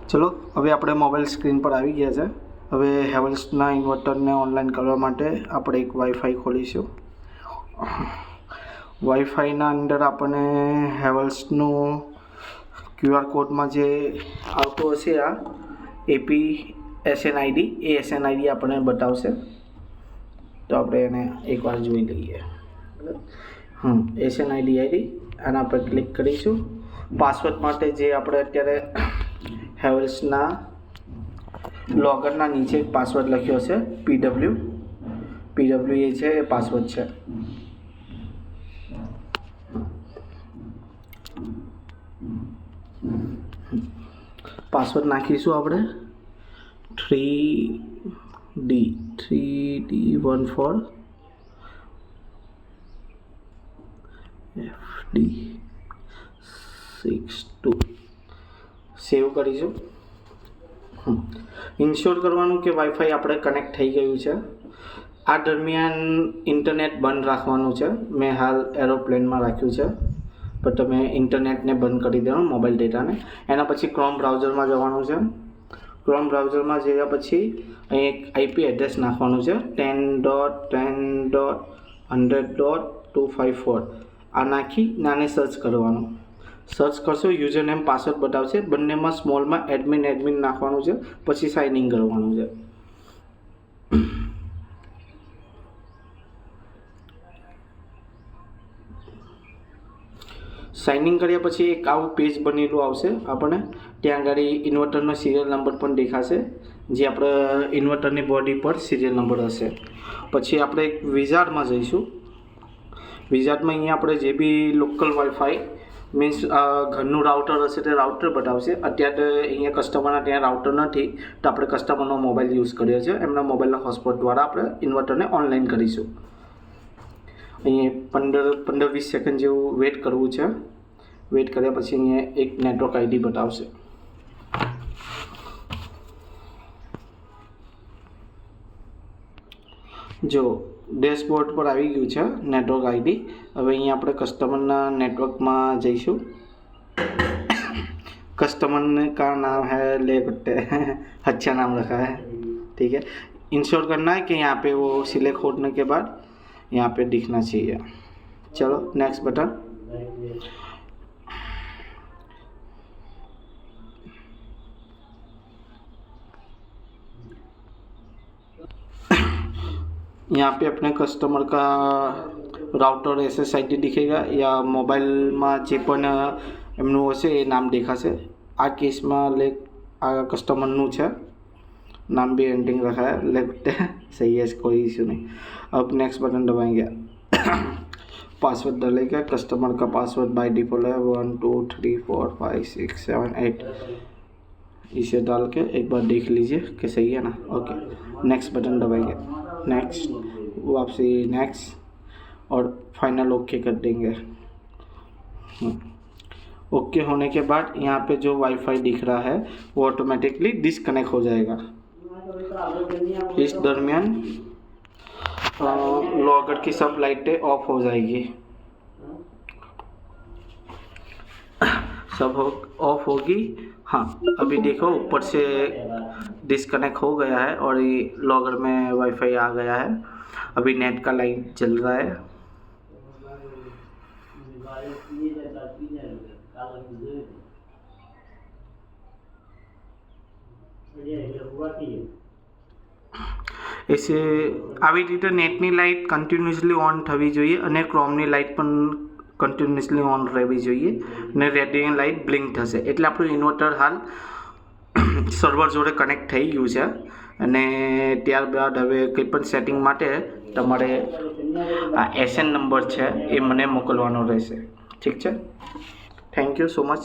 ચલો હવે આપણે મોબાઈલ સ્ક્રીન પર આવી ગયા છે. હવે હેવલ્સના ઇન્વર્ટરને ઓનલાઈન કરવા માટે આપણે એક વાઈફાઈ ખોલીશું. વાઈફાઈના અંદર આપણને હેવલ્સનું QR કોડમાં જે આવતો હશે આ એપી SNID એ SNID આપણને બતાવશે. તો આપણે એને એકવાર જોઈ લઈએ. SNID આના પર ક્લિક કરીશું. પાસવર્ડ માટે જે આપણે અત્યારે હેવલ્સના લોગરના નીચે પાસવર્ડ લખ્યો છે PW એ છે એ પાસવર્ડ છે. પાસવર્ડ નાખીશું આપણે 3D14 FD62 સેવ કરીશું. ઇન્શ્યોર કરવાનું કે વાઈફાઈ આપણે કનેક્ટ થઈ ગયું છે. આ દરમિયાન ઇન્ટરનેટ બંધ રાખવાનું છે. મેં હાલ એરોપ્લેનમાં રાખ્યું છે, પણ તમે ઇન્ટરનેટને બંધ કરી દેવાનું, મોબાઈલ ડેટાને. એના પછી ક્રોમ બ્રાઉઝરમાં જવાનું છે. ક્રોમ બ્રાઉઝરમાં જયા પછી અહીં એક IP એડ્રેસ નાખવાનું છે 10.10.100.254. આ નાખી નાને સર્ચ કરવાનું. સર્ચ કરશો યુઝર નેમ પાસવર્ડ બતાવશે. બંનેમાં સ્મોલમાં એડમિન નાખવાનું છે. પછી સાઇન ઇન કરવાનું છે. સાઇન ઇન કર્યા પછી એક આવું પેજ બનેલું આવશે આપણને. ત્યાં આગળ ઇન્વર્ટરનો સિરિયલ નંબર પણ દેખાશે, જે આપણે ઇન્વર્ટરની બોડી પર સિરિયલ નંબર હશે. પછી આપણે એક વિઝાર્ડમાં જઈશું. વિઝાર્ડમાં અહીંયા આપણે જે બી લોકલ વાઈફાઈ મીન્સ ઘરનું રાઉટર હશે તે રાઉટર બતાવશે. અત્યારે અહીંયા કસ્ટમરના ત્યાં રાઉટર નથી, તો આપણે કસ્ટમરનો મોબાઈલ યુઝ કર્યો છે. એમના મોબાઈલના હોટસ્પોટ દ્વારા આપણે ઇન્વર્ટરને ઓનલાઈન કરીશું. અહીંયા 15-20 સેકન્ડ જેવું વેઇટ કરવું છે. વેઇટ કર્યા પછી અહીંયા એક નેટવર્ક ID બતાવશે. જો ડેશબોર્ડ પર આવી ગયું છે નેટવર્ક ID. હવે અહીંયા આપણે કસ્ટમરના નેટવર્કમાં જઈશું. कस्टमर का नाम है ले कुत्ते अच्छा नाम रखा है, ठीक है. इंश्योर करना है कि यहाँ पे वो सिलेक्ट होने के बाद यहाँ पे दिखना चाहिए. चलो नेक्स्ट बटन. यहाँ पे अपने कस्टमर का राउटर SSID दिखेगा या मोबाइल में जे पण एमनु हशे ए नाम देखाशे. आ केस में ले आ कस्टमरनु छे, नाम भी एंडिंग रखा है, लेते सही है, कोई इश्यू नहीं. अब नेक्स्ट बटन दबाएंगे. पासवर्ड डालेगा. कस्टमर का पासवर्ड बाय डिफॉल्ट है 1 2 3 4 5 6 7 8. इसे डाल के एक बार देख लीजिए कि सही है ना. ओके नेक्स्ट बटन दबाएंगे. नेक्स्ट वापसी नेक्स्ट और फाइनल ओके कर देंगे. ओके होने के बाद यहाँ पे जो वाईफाई दिख रहा है वो ऑटोमेटिकली डिस्कनेक्ट हो जाएगा. इस दरमियान लॉगर की सब लाइटें ऑफ हो जाएगी, सब ऑफ होगी. हाँ अभी देखो ऊपर से डिस्कनेक्ट हो गया है और ये लॉगर में वाईफाई आ गया है. अभी नेट का लाइन चल रहा है. ऐसे આવી રીતે નેટની લાઇટ કન્ટિન્યુઅસલી ઓન થવી જોઈએ અને ક્રોમની લાઇટ પણ કન્ટિન્યુઅસલી ઓન રહેવી જોઈએ ને રેડિયન લાઇટ બ્લિંક થશે એટલે આપણું ઇન્વર્ટર હાલ સર્વર જોડે કનેક્ટ થઈ ગયું છે. અને ત્યારબાદ હવે કંઈ પણ સેટિંગ માટે તમારે આ SN નંબર છે એ મને મોકલવાનો રહેશે. ઠીક છે. Thank you so much.